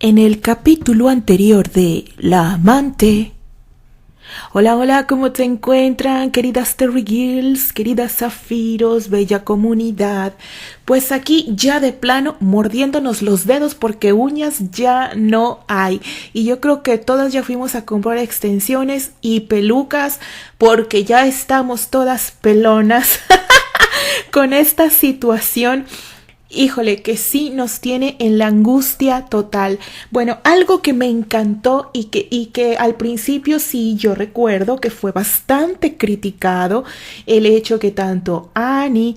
En el capítulo anterior de La Amante. Hola, hola, ¿cómo te encuentran, queridas Terry Girls, queridas Zafiros, bella comunidad? Pues aquí ya de plano mordiéndonos los dedos porque uñas ya no hay. Y yo creo que todas ya fuimos a comprar extensiones y pelucas porque ya estamos todas pelonas con esta situación. Híjole, que sí nos tiene en la angustia total. Bueno, algo que me encantó y que al principio sí yo recuerdo que fue bastante criticado, el hecho que tanto Annie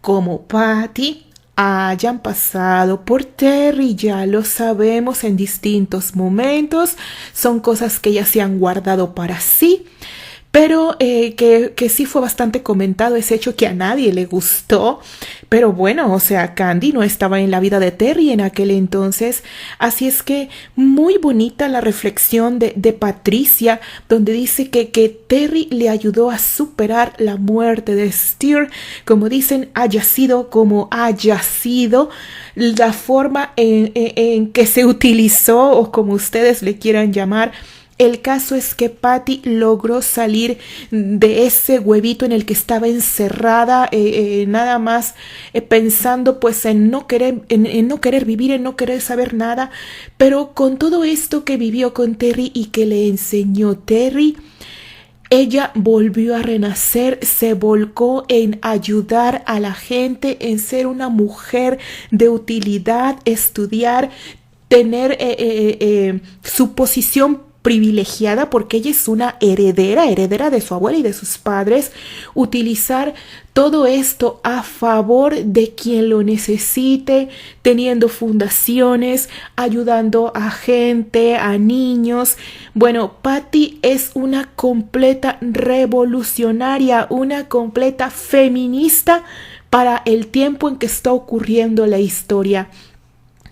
como Patty hayan pasado por Terry, ya lo sabemos en distintos momentos, son cosas que ya se han guardado para sí. Pero que sí fue bastante comentado ese hecho que a nadie le gustó. Pero bueno, o sea, Candy no estaba en la vida de Terry en aquel entonces. Así es que muy bonita la reflexión de Patricia, donde dice que Terry le ayudó a superar la muerte de Steer. Como dicen, haya sido como haya sido, la forma en que se utilizó, o como ustedes le quieran llamar. El caso es que Patty logró salir de ese huevito en el que estaba encerrada, nada más pensando pues en no querer vivir, en no querer saber nada. Pero con todo esto que vivió con Terry y que le enseñó Terry, ella volvió a renacer, se volcó en ayudar a la gente, en ser una mujer de utilidad, estudiar, tener su posición privilegiada porque ella es una heredera de su abuela y de sus padres, utilizar todo esto a favor de quien lo necesite, teniendo fundaciones, ayudando a gente, a niños. Bueno, Patty es una completa revolucionaria, una completa feminista para el tiempo en que está ocurriendo la historia.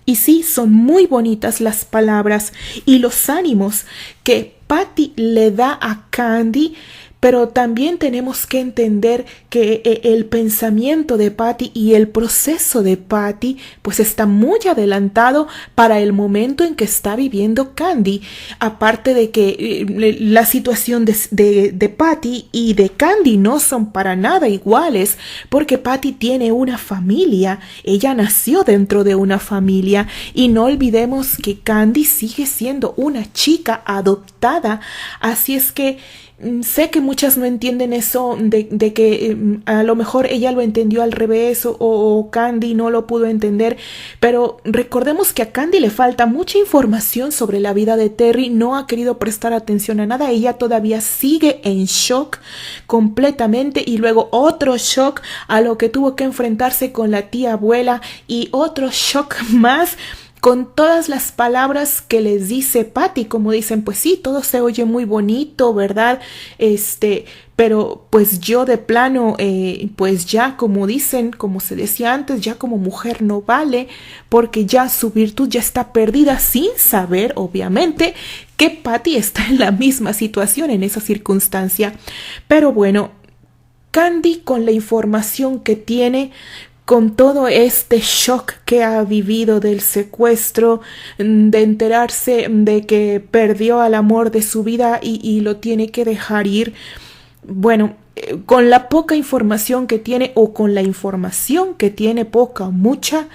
Y sí, son muy bonitas las palabras y los ánimos que Patty le da a Candy, pero también tenemos que entender que el pensamiento de Patty y el proceso de Patty pues está muy adelantado para el momento en que está viviendo Candy. Aparte de que la situación de Patty y de Candy no son para nada iguales, porque Patty tiene una familia, ella nació dentro de una familia, y no olvidemos que Candy sigue siendo una chica adoptada. Así es que sé que muchas no entienden eso de que a lo mejor ella lo entendió al revés o Candy no lo pudo entender, pero recordemos que a Candy le falta mucha información sobre la vida de Terry, no ha querido prestar atención a nada, ella todavía sigue en shock completamente, y luego otro shock a lo que tuvo que enfrentarse con la tía abuela, y otro shock más con todas las palabras que les dice Patty. Como dicen, pues sí, todo se oye muy bonito, ¿verdad? Pero pues yo de plano, pues ya, como dicen, como se decía antes, ya como mujer no vale, porque ya su virtud ya está perdida, sin saber, obviamente, que Patty está en la misma situación, en esa circunstancia. Pero bueno, Candy, con la información que tiene, con todo este shock que ha vivido del secuestro, de enterarse de que perdió al amor de su vida y lo tiene que dejar ir, bueno, con la poca información que tiene, o con la información que tiene, poca o mucha,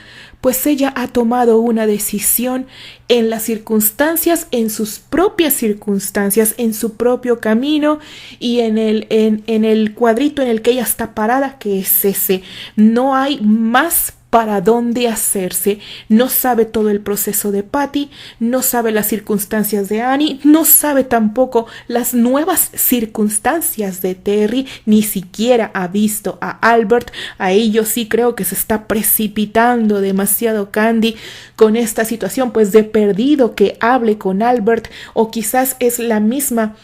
pues ella ha tomado una decisión en las circunstancias, en sus propias circunstancias, en su propio camino y en el cuadrito en el que ella está parada, que es ese. No hay más para dónde hacerse. No sabe todo el proceso de Patty, no sabe las circunstancias de Annie, no sabe tampoco las nuevas circunstancias de Terry, ni siquiera ha visto a Albert. A ello sí creo que se está precipitando demasiado Candy con esta situación, pues de perdido que hable con Albert, o quizás es la misma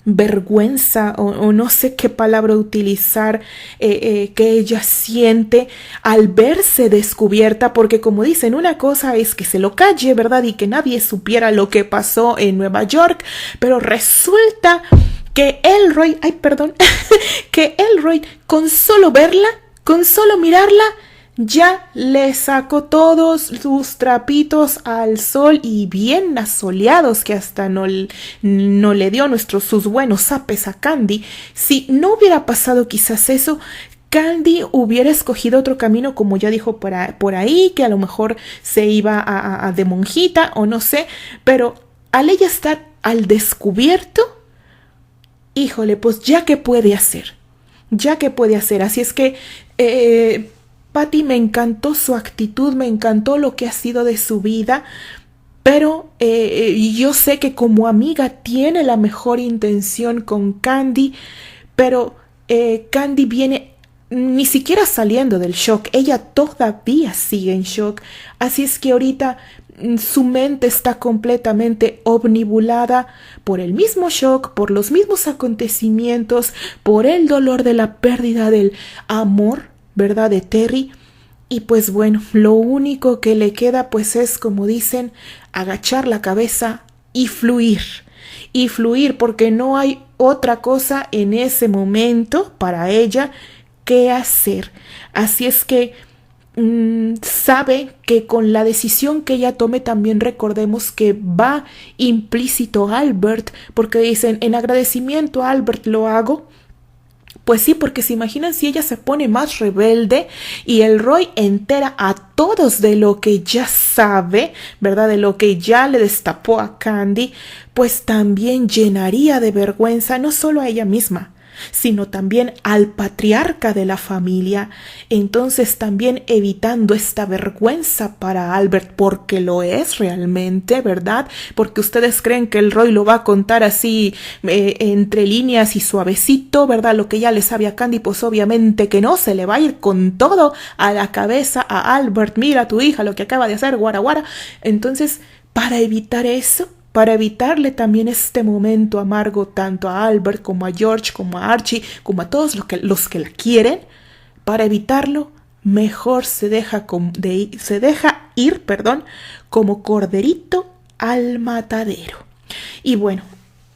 vergüenza o no sé qué palabra utilizar, que ella siente al verse descubierta, porque como dicen, una cosa es que se lo calle, ¿verdad? Y que nadie supiera lo que pasó en Nueva York, pero resulta que que Elroy, con solo verla, con solo mirarla, ya le sacó todos sus trapitos al sol y bien asoleados que hasta no le dio sus buenos zapes a Candy. Si no hubiera pasado quizás eso, Candy hubiera escogido otro camino, como ya dijo por ahí, que a lo mejor se iba a de monjita o no sé, pero al ella estar al descubierto, híjole, pues ya que puede hacer, así es que Patty, me encantó su actitud, me encantó lo que ha sido de su vida, pero yo sé que como amiga tiene la mejor intención con Candy, pero Candy viene ni siquiera saliendo del shock, ella todavía sigue en shock, así es que ahorita su mente está completamente obnubilada por el mismo shock, por los mismos acontecimientos, por el dolor de la pérdida del amor, ¿verdad?, de Terry. Y pues bueno, lo único que le queda pues es, como dicen, agachar la cabeza y fluir porque no hay otra cosa en ese momento para ella que hacer. Así es que sabe que con la decisión que ella tome también recordemos que va implícito Albert, porque dicen en agradecimiento a Albert lo hago. Pues sí, porque se imaginan si ella se pone más rebelde y el Roy entera a todos de lo que ya sabe, ¿verdad?, de lo que ya le destapó a Candy, pues también llenaría de vergüenza no solo a ella misma, sino también al patriarca de la familia, entonces también evitando esta vergüenza para Albert, porque lo es realmente, ¿verdad? Porque ustedes creen que el Roy lo va a contar así entre líneas y suavecito, ¿verdad? Lo que ya le sabe a Candy, pues obviamente que no, se le va a ir con todo a la cabeza a Albert. Mira tu hija lo que acaba de hacer, guara guara. Entonces, para evitar eso, para evitarle también este momento amargo tanto a Albert como a George, como a Archie, como a todos los que la quieren, para evitarlo, mejor se deja ir, como corderito al matadero. Y bueno,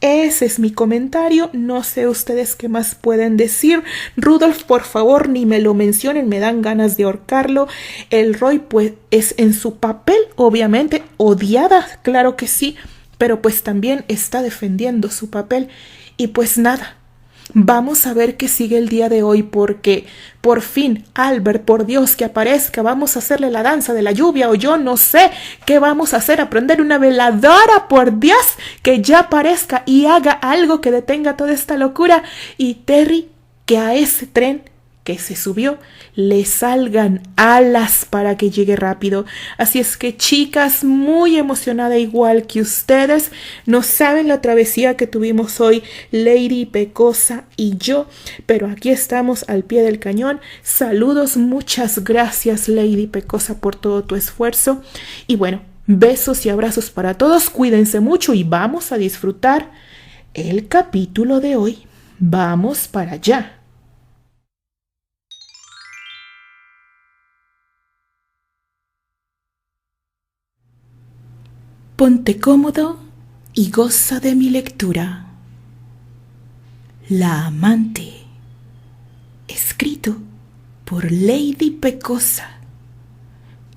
ese es mi comentario, no sé ustedes qué más pueden decir. Rudolph, por favor, ni me lo mencionen, me dan ganas de ahorcarlo. El Roy, pues, es en su papel, obviamente, odiada, claro que sí, pero pues también está defendiendo su papel. Y pues nada, vamos a ver qué sigue el día de hoy, porque por fin, Albert, por Dios, que aparezca, vamos a hacerle la danza de la lluvia, o yo no sé qué vamos a hacer, aprender una veladora, por Dios, que ya aparezca y haga algo que detenga toda esta locura, y Terry, que a ese tren que se subió le salgan alas para que llegue rápido. Así es que, chicas, muy emocionada igual que ustedes. No saben la travesía que tuvimos hoy Lady Pecosa y yo, pero aquí estamos al pie del cañón. Saludos, muchas gracias Lady Pecosa por todo tu esfuerzo, y bueno, besos y abrazos para todos, cuídense mucho y vamos a disfrutar el capítulo de hoy. Vamos para allá. Ponte cómodo y goza de mi lectura. La amante, escrito por Lady Pecosa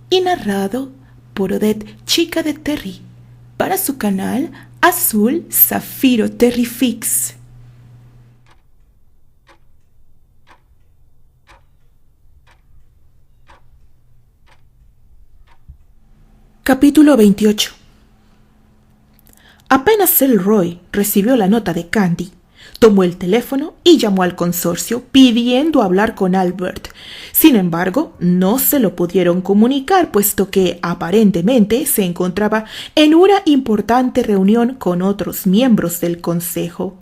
y narrado por Odette Chica de Terry para su canal Azul Zafiro Terrifix. Capítulo 28. Apenas Roy recibió la nota de Candy, tomó el teléfono y llamó al consorcio pidiendo hablar con Albert. Sin embargo, no se lo pudieron comunicar, puesto que aparentemente se encontraba en una importante reunión con otros miembros del consejo.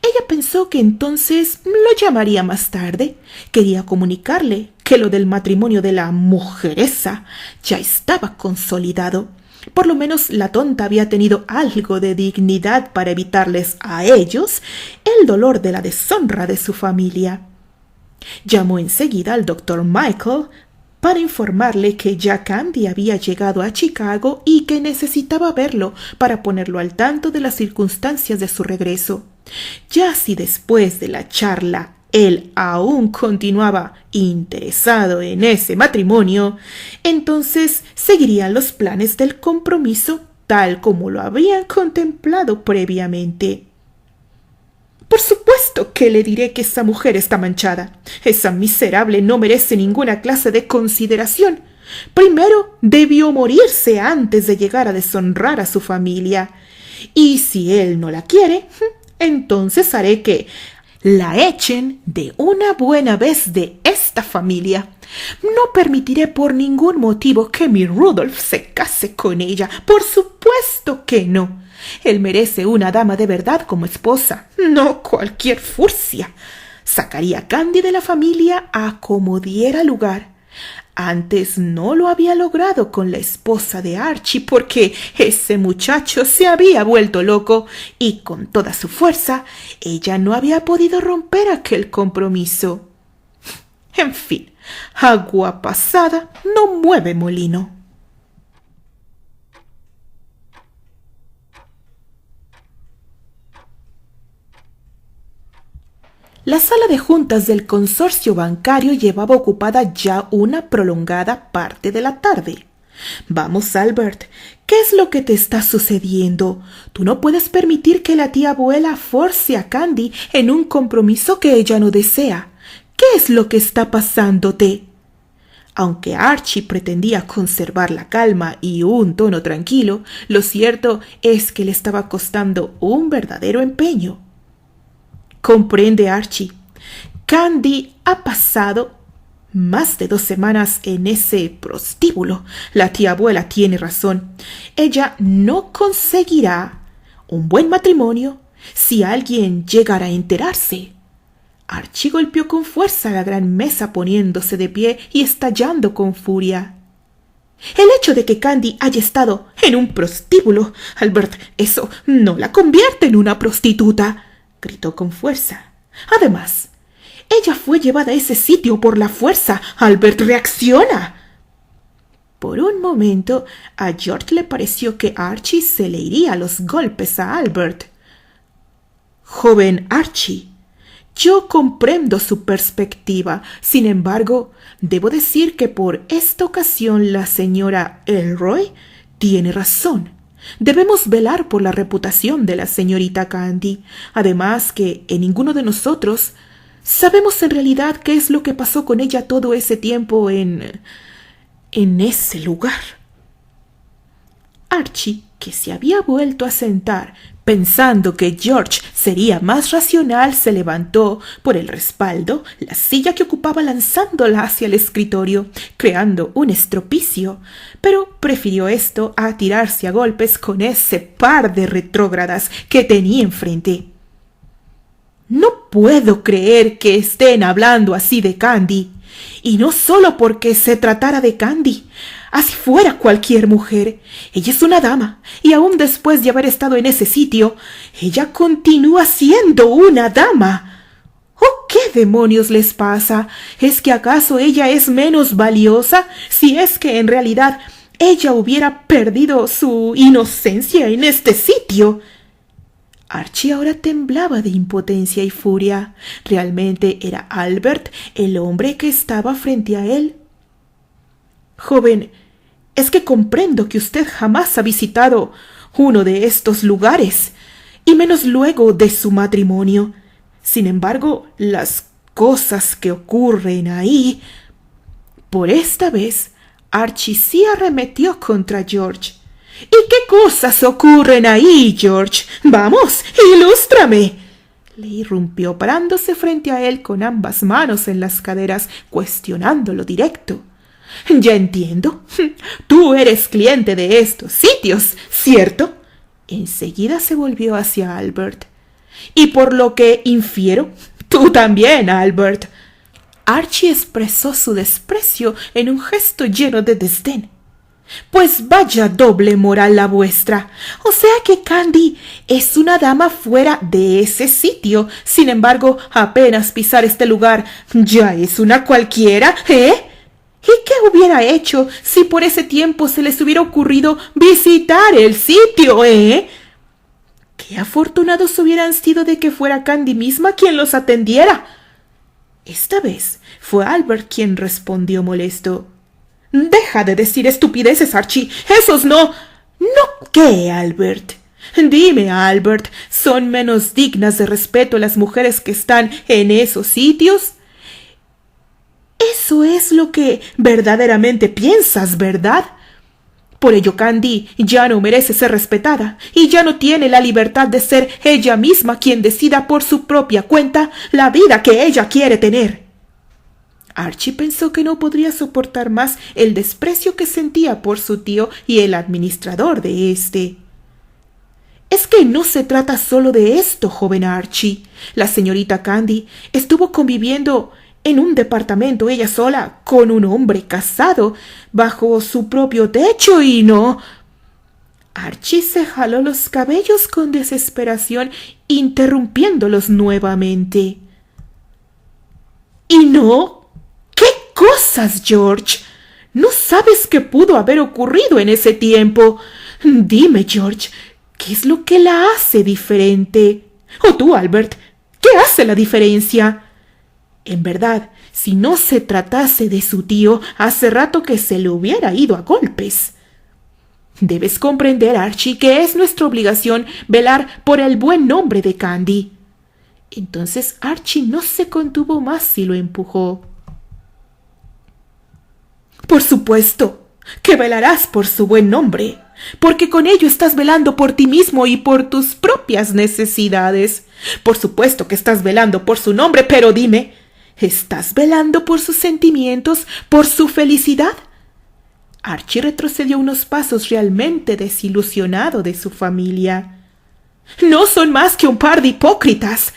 Ella pensó que entonces lo llamaría más tarde. Quería comunicarle que lo del matrimonio de la mujeresa ya estaba consolidado. Por lo menos la tonta había tenido algo de dignidad para evitarles a ellos el dolor de la deshonra de su familia. Llamó enseguida al doctor Michael para informarle que ya Candy había llegado a Chicago y que necesitaba verlo para ponerlo al tanto de las circunstancias de su regreso. Ya si después de la charla él aún continuaba interesado en ese matrimonio, entonces seguirían los planes del compromiso tal como lo habían contemplado previamente. Por supuesto que le diré que esa mujer está manchada. Esa miserable no merece ninguna clase de consideración. Primero debió morirse antes de llegar a deshonrar a su familia. Y si él no la quiere, entonces haré que la echen de una buena vez de esta familia. No permitiré por ningún motivo que mi Rudolf se case con ella. Por supuesto que no. Él merece una dama de verdad como esposa, no cualquier furcia. Sacaría a Candy de la familia a como diera lugar. Antes no lo había logrado con la esposa de Archie porque ese muchacho se había vuelto loco y con toda su fuerza ella no había podido romper aquel compromiso. En fin, agua pasada no mueve molino. La sala de juntas del consorcio bancario llevaba ocupada ya una prolongada parte de la tarde. Vamos, Albert, ¿qué es lo que te está sucediendo? Tú no puedes permitir que la tía abuela force a Candy en un compromiso que ella no desea. ¿Qué es lo que está pasándote? Aunque Archie pretendía conservar la calma y un tono tranquilo, lo cierto es que le estaba costando un verdadero empeño. Comprende, Archie. Candy ha pasado más de 2 semanas en ese prostíbulo. La tía abuela tiene razón. Ella no conseguirá un buen matrimonio si alguien llegara a enterarse. Archie golpeó con fuerza la gran mesa poniéndose de pie y estallando con furia. El hecho de que Candy haya estado en un prostíbulo, Albert, eso no la convierte en una prostituta, gritó con fuerza. Además, ella fue llevada a ese sitio por la fuerza. Albert, reacciona. Por un momento a George le pareció que Archie se le iría a los golpes a Albert. Joven Archie, yo comprendo su perspectiva. Sin embargo, debo decir que por esta ocasión la señora Elroy tiene razón. Debemos velar por la reputación de la señorita Candy. Además que ninguno de nosotros sabemos en realidad qué es lo que pasó con ella todo ese tiempo en ese lugar. Archie, que se había vuelto a sentar, pensando que George sería más racional, se levantó por el respaldo la silla que ocupaba lanzándola hacia el escritorio, creando un estropicio, pero prefirió esto a tirarse a golpes con ese par de retrógradas que tenía enfrente. No puedo creer que estén hablando así de Candy, y no solo porque se tratara de Candy. Así fuera cualquier mujer, ella es una dama, y aun después de haber estado en ese sitio, ella continúa siendo una dama. ¿Oh, qué demonios les pasa? ¿Es que acaso ella es menos valiosa? Si es que en realidad ella hubiera perdido su inocencia en este sitio. Archie ahora temblaba de impotencia y furia. Realmente era Albert el hombre que estaba frente a él. Joven, es que comprendo que usted jamás ha visitado uno de estos lugares, y menos luego de su matrimonio. Sin embargo, las cosas que ocurren ahí... Por esta vez, Archie sí arremetió contra George. ¿Y qué cosas ocurren ahí, George? Vamos, ilústrame. Le irrumpió parándose frente a él con ambas manos en las caderas, cuestionándolo directo. Ya entiendo. Tú eres cliente de estos sitios, ¿cierto? Enseguida se volvió hacia Albert. Y por lo que infiero, tú también, Albert. Archie expresó su desprecio en un gesto lleno de desdén. Pues vaya doble moral la vuestra. O sea que Candy es una dama fuera de ese sitio. Sin embargo, apenas pisar este lugar ya es una cualquiera, ¿eh? ¿Y qué hubiera hecho si por ese tiempo se les hubiera ocurrido visitar el sitio, eh? Qué afortunados hubieran sido de que fuera Candy misma quien los atendiera. Esta vez fue Albert quien respondió molesto. «Deja de decir estupideces, Archie. Esos no... ¿No qué, Albert? Dime, Albert, ¿son menos dignas de respeto las mujeres que están en esos sitios? Eso es lo que verdaderamente piensas, ¿verdad? Por ello Candy ya no merece ser respetada y ya no tiene la libertad de ser ella misma quien decida por su propia cuenta la vida que ella quiere tener». Archie pensó que no podría soportar más el desprecio que sentía por su tío y el administrador de éste. «Es que no se trata solo de esto, joven Archie. La señorita Candy estuvo conviviendo en un departamento ella sola con un hombre casado bajo su propio techo y no...» Archie se jaló los cabellos con desesperación, interrumpiéndolos nuevamente. «¿Y no? ¿Qué cosas, George? ¿No sabes qué pudo haber ocurrido en ese tiempo? Dime, George, ¿qué es lo que la hace diferente? O tú, Albert, ¿qué hace la diferencia? En verdad, si no se tratase de su tío, hace rato que se le hubiera ido a golpes. Debes comprender, Archie, que es nuestra obligación velar por el buen nombre de Candy». Entonces Archie no se contuvo más y lo empujó. «Por supuesto que velarás por su buen nombre, porque con ello estás velando por ti mismo y por tus propias necesidades. Por supuesto que estás velando por su nombre, pero dime, ¿estás velando por sus sentimientos, por su felicidad?» Archie retrocedió unos pasos realmente desilusionado de su familia. «No son más que un par de hipócritas.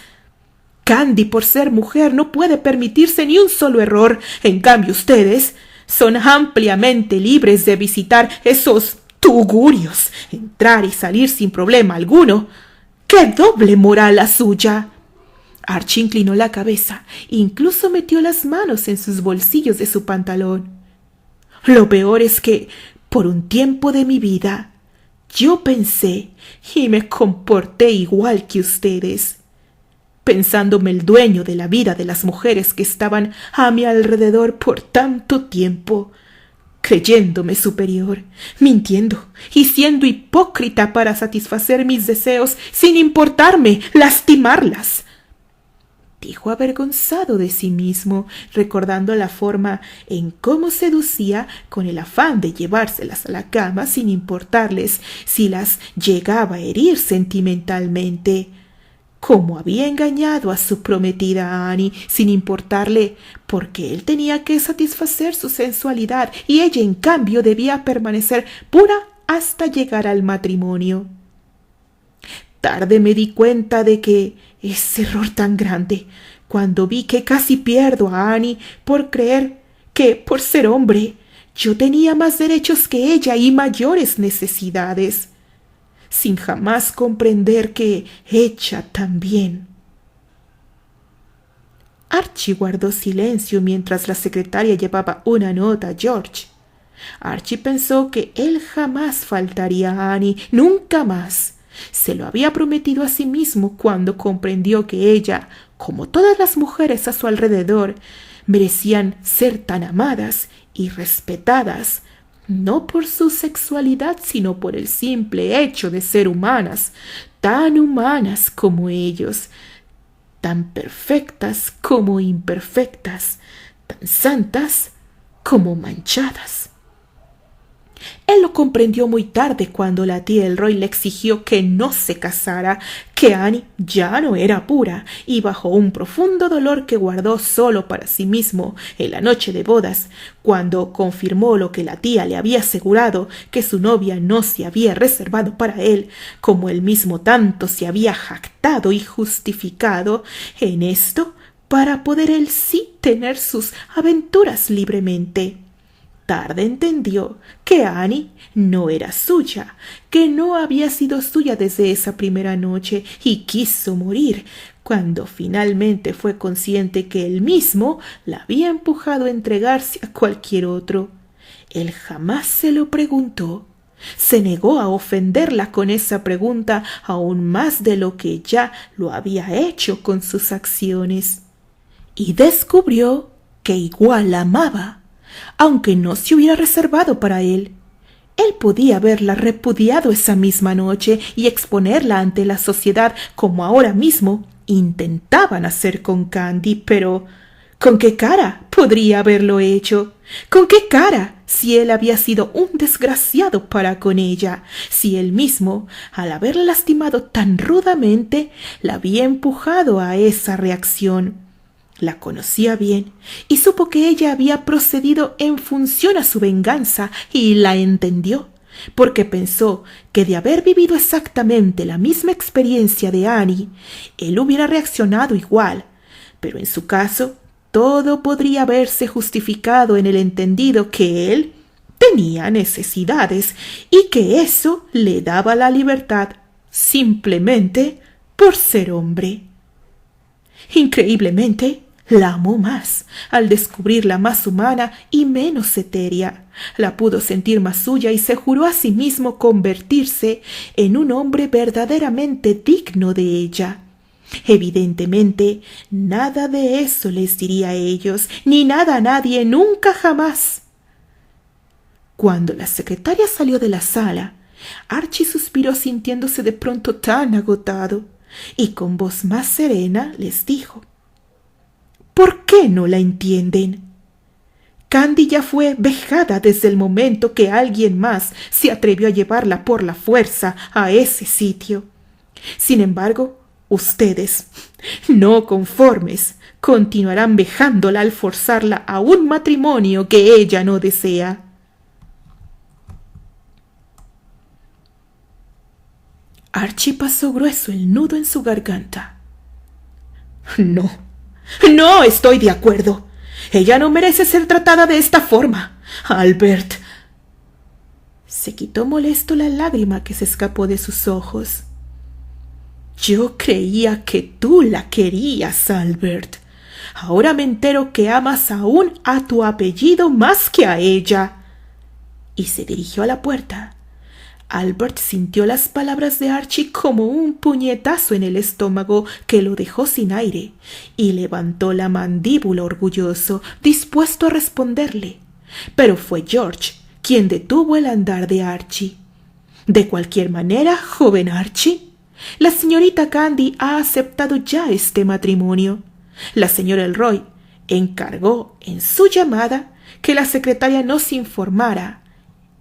Candy, por ser mujer, no puede permitirse ni un solo error. En cambio, ustedes son ampliamente libres de visitar esos tugurios, entrar y salir sin problema alguno. ¡Qué doble moral la suya!». Archie inclinó la cabeza, incluso metió las manos en sus bolsillos de su pantalón. «Lo peor es que, por un tiempo de mi vida, yo pensé y me comporté igual que ustedes, pensándome el dueño de la vida de las mujeres que estaban a mi alrededor por tanto tiempo, creyéndome superior, mintiendo y siendo hipócrita para satisfacer mis deseos sin importarme lastimarlas», dijo avergonzado de sí mismo, recordando la forma en cómo seducía con el afán de llevárselas a la cama sin importarles si las llegaba a herir sentimentalmente. Cómo había engañado a su prometida Annie sin importarle, porque él tenía que satisfacer su sensualidad y ella en cambio debía permanecer pura hasta llegar al matrimonio. Tarde me di cuenta de que ese error tan grande, cuando vi que casi pierdo a Annie por creer que, por ser hombre, yo tenía más derechos que ella y mayores necesidades, sin jamás comprender que ella también. Archie guardó silencio mientras la secretaria llevaba una nota a George. Archie pensó que él jamás faltaría a Annie, nunca más. Se lo había prometido a sí mismo cuando comprendió que ella, como todas las mujeres a su alrededor, merecían ser tan amadas y respetadas, no por su sexualidad, sino por el simple hecho de ser humanas, tan humanas como ellos, tan perfectas como imperfectas, tan santas como manchadas. Él lo comprendió muy tarde cuando la tía Elroy le exigió que no se casara, que Annie ya no era pura, y bajo un profundo dolor que guardó solo para sí mismo en la noche de bodas, cuando confirmó lo que la tía le había asegurado, que su novia no se había reservado para él, como él mismo tanto se había jactado y justificado en esto, para poder él sí tener sus aventuras libremente. Tarde entendió que Annie no era suya, que no había sido suya desde esa primera noche, y quiso morir cuando finalmente fue consciente que él mismo la había empujado a entregarse a cualquier otro. Él jamás se lo preguntó. Se negó a ofenderla con esa pregunta aún más de lo que ya lo había hecho con sus acciones. y descubrió que igual la amaba, aunque no se hubiera reservado para él. Él podía haberla repudiado esa misma noche y exponerla ante la sociedad como ahora mismo intentaban hacer con Candy, pero ¿con qué cara podría haberlo hecho? ¿Con qué cara si él había sido un desgraciado para con ella? Si él mismo, al haberla lastimado tan rudamente, la había empujado a esa reacción. La conocía bien y supo que ella había procedido en función a su venganza y la entendió, porque pensó que de haber vivido exactamente la misma experiencia de Annie, él hubiera reaccionado igual, pero en su caso todo podría haberse justificado en el entendido que él tenía necesidades y que eso le daba la libertad simplemente por ser hombre. Increíblemente, la amó más al descubrirla más humana y menos etérea. La pudo sentir más suya y se juró a sí mismo convertirse en un hombre verdaderamente digno de ella. Evidentemente, nada de eso les diría a ellos, ni nada a nadie, nunca jamás. Cuando la secretaria salió de la sala, Archie suspiró sintiéndose de pronto tan agotado, y con voz más serena les dijo: ¿Por qué no la entienden? Candy ya fue vejada desde el momento que alguien más se atrevió a llevarla por la fuerza a ese sitio. Sin embargo, ustedes, no conformes, continuarán vejándola al forzarla a un matrimonio que ella no desea. Archie pasó grueso el nudo en su garganta. No estoy de acuerdo. Ella no merece ser tratada de esta forma. Albert. Se quitó molesto la lágrima que se escapó de sus ojos. Yo creía que tú la querías, Albert. Ahora me entero que amas aún a tu apellido más que a ella. Y se dirigió a la puerta. Albert sintió las palabras de Archie como un puñetazo en el estómago que lo dejó sin aire, y levantó la mandíbula orgulloso, dispuesto a responderle. Pero fue George quien detuvo el andar de Archie. De cualquier manera, joven Archie, la señorita Candy ha aceptado ya este matrimonio. La señora Elroy encargó en su llamada que la secretaria nos informara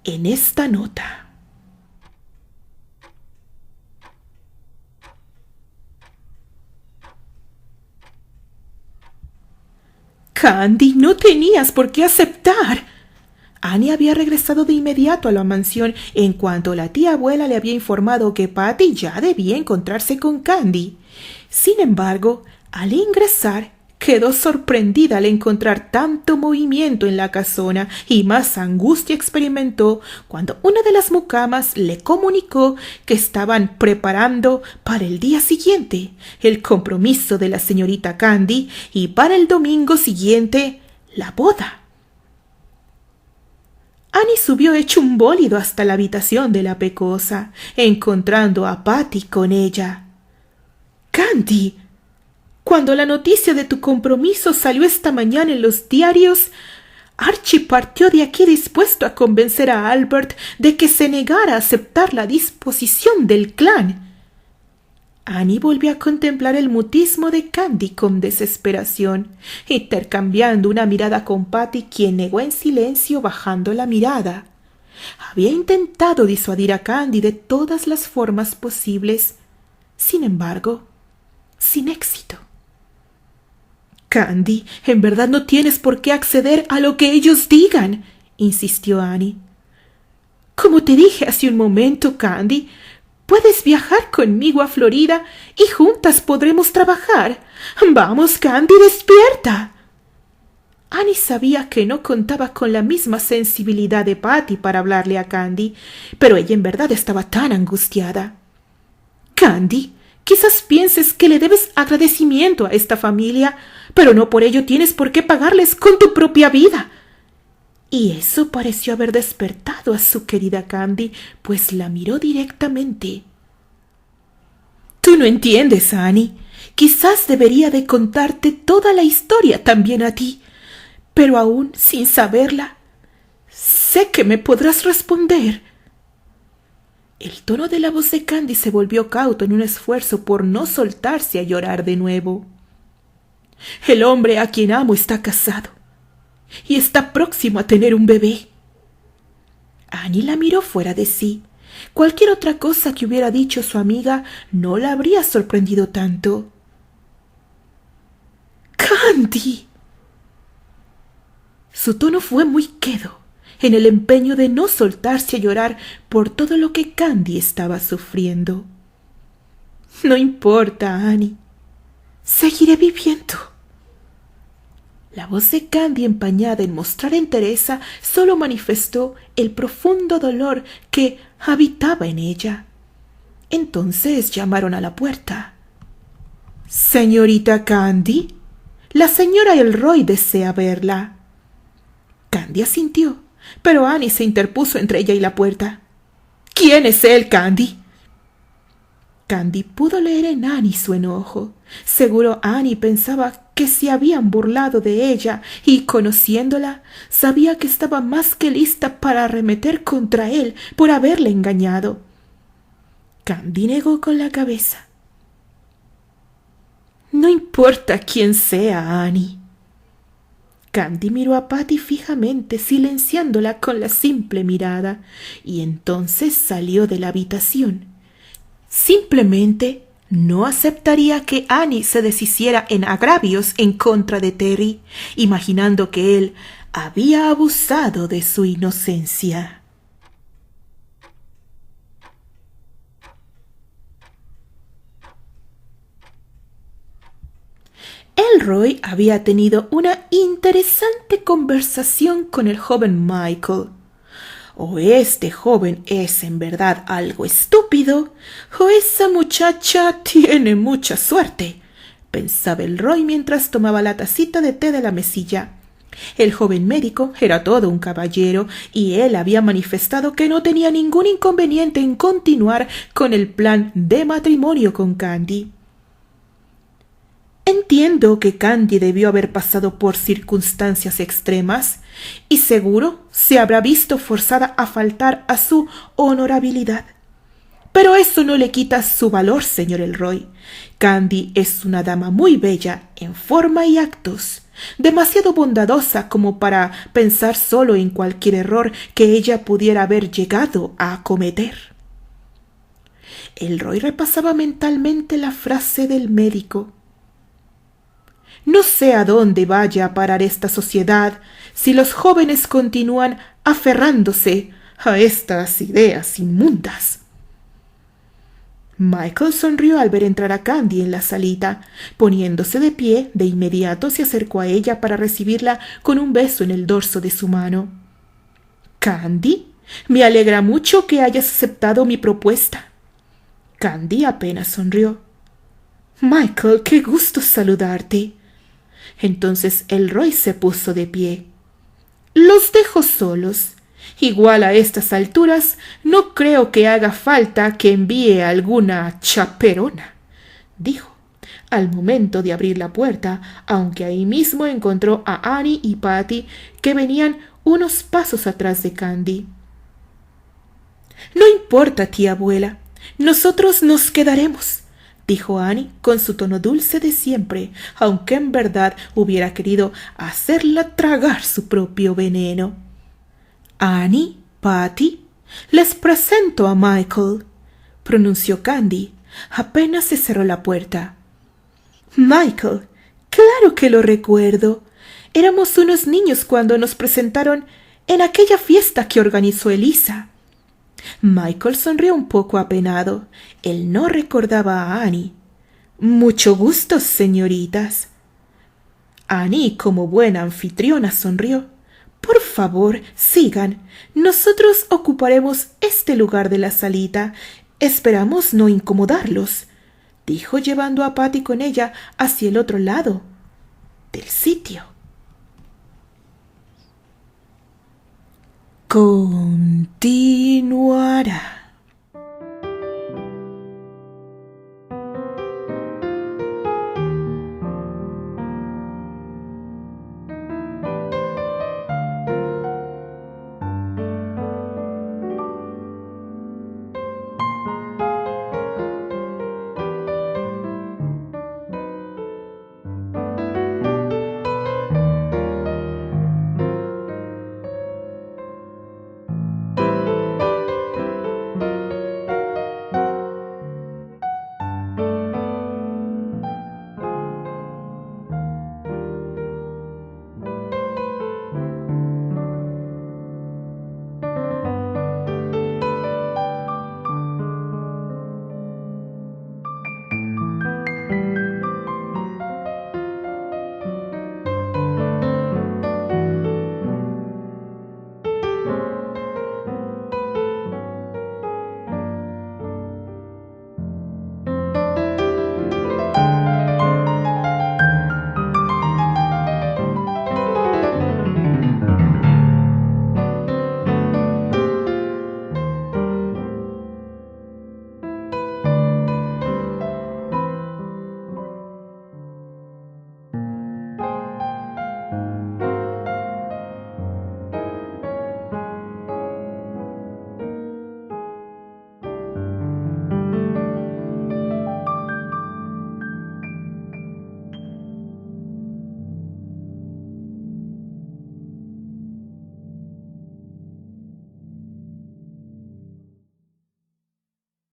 en esta nota. Candy, no tenías por qué aceptar. Annie había regresado de inmediato a la mansión en cuanto la tía abuela le había informado que Patty ya debía encontrarse con Candy. Sin embargo, al ingresar, quedó sorprendida al encontrar tanto movimiento en la casona y más angustia experimentó cuando una de las mucamas le comunicó que estaban preparando para el día siguiente el compromiso de la señorita Candy y para el domingo siguiente la boda. Annie subió hecho un bólido hasta la habitación de la pecosa, encontrando a Patty con ella. «Candy, cuando la noticia de tu compromiso salió esta mañana en los diarios, Archie partió de aquí dispuesto a convencer a Albert de que se negara a aceptar la disposición del clan». Annie volvió a contemplar el mutismo de Candy con desesperación, intercambiando una mirada con Patty, quien negó en silencio bajando la mirada. Había intentado disuadir a Candy de todas las formas posibles, sin embargo, sin éxito. «Candy, en verdad no tienes por qué acceder a lo que ellos digan», insistió Annie. «Como te dije hace un momento, Candy, puedes viajar conmigo a Florida y juntas podremos trabajar. Vamos, Candy, despierta». Annie sabía que no contaba con la misma sensibilidad de Patty para hablarle a Candy, pero ella en verdad estaba tan angustiada. «Candy, quizás pienses que le debes agradecimiento a esta familia, pero no por ello tienes por qué pagarles con tu propia vida». Y eso pareció haber despertado a su querida Candy, pues la miró directamente. «Tú no entiendes, Annie. Quizás debería de contarte toda la historia también a ti, pero aún sin saberla, sé que me podrás responder. El tono de la voz de Candy se volvió cauto en un esfuerzo por no soltarse a llorar de nuevo. El hombre a quien amo está casado y está próximo a tener un bebé. Annie la miró fuera de sí. Cualquier otra cosa que hubiera dicho su amiga no la habría sorprendido tanto. ¡Candy! Su tono fue muy quedo, en el empeño de no soltarse a llorar por todo lo que Candy estaba sufriendo. No importa, Annie. Seguiré viviendo. La voz de Candy, empañada en mostrar entereza, solo manifestó el profundo dolor que habitaba en ella. Entonces llamaron a la puerta. «Señorita Candy, la señora Elroy desea verla». Candy asintió, pero Annie se interpuso entre ella y la puerta. «¿Quién es él, Candy?» Candy pudo leer en Annie su enojo. Seguro Annie pensaba que se habían burlado de ella y, conociéndola, sabía que estaba más que lista para arremeter contra él por haberle engañado. Candy negó con la cabeza. «No importa quién sea, Annie». Candy miró a Patty fijamente, silenciándola con la simple mirada, y entonces salió de la habitación. Simplemente no aceptaría que Annie se deshiciera en agravios en contra de Terry, imaginando que él había abusado de su inocencia. Elroy había tenido una interesante conversación con el joven Michael. O este joven es en verdad algo estúpido, o esa muchacha tiene mucha suerte, pensaba Elroy mientras tomaba la tacita de té de la mesilla. El joven médico era todo un caballero y él había manifestado que no tenía ningún inconveniente en continuar con el plan de matrimonio con Candy. Entiendo que Candy debió haber pasado por circunstancias extremas y seguro se habrá visto forzada a faltar a su honorabilidad. Pero eso no le quita su valor, señor Elroy. Candy es una dama muy bella en forma y actos, demasiado bondadosa como para pensar solo en cualquier error que ella pudiera haber llegado a cometer. Elroy repasaba mentalmente la frase del médico. No sé a dónde vaya a parar esta sociedad si los jóvenes continúan aferrándose a estas ideas inmundas. Michael sonrió al ver entrar a Candy en la salita. Poniéndose de pie, de inmediato se acercó a ella para recibirla con un beso en el dorso de su mano. «Candy, me alegra mucho que hayas aceptado mi propuesta». Candy apenas sonrió. «Michael, qué gusto saludarte». Entonces Elroy se puso de pie. «Los dejo solos. Igual a estas alturas no creo que haga falta que envíe alguna chaperona», dijo, al momento de abrir la puerta, aunque ahí mismo encontró a Annie y Patty, que venían unos pasos atrás de Candy. «No importa, tía abuela, nosotros nos quedaremos», dijo Annie con su tono dulce de siempre, aunque en verdad hubiera querido hacerla tragar su propio veneno. «Annie, Patty, les presento a Michael», pronunció Candy, apenas se cerró la puerta. «Michael, claro que lo recuerdo. Éramos unos niños cuando nos presentaron en aquella fiesta que organizó Elisa». Michael sonrió un poco apenado. Él no recordaba a Annie. «Mucho gusto, señoritas». Annie, como buena anfitriona, sonrió. «Por favor, sigan. Nosotros ocuparemos este lugar de la salita. Esperamos no incomodarlos», dijo, llevando a Patty con ella hacia el otro lado del sitio. Continuará.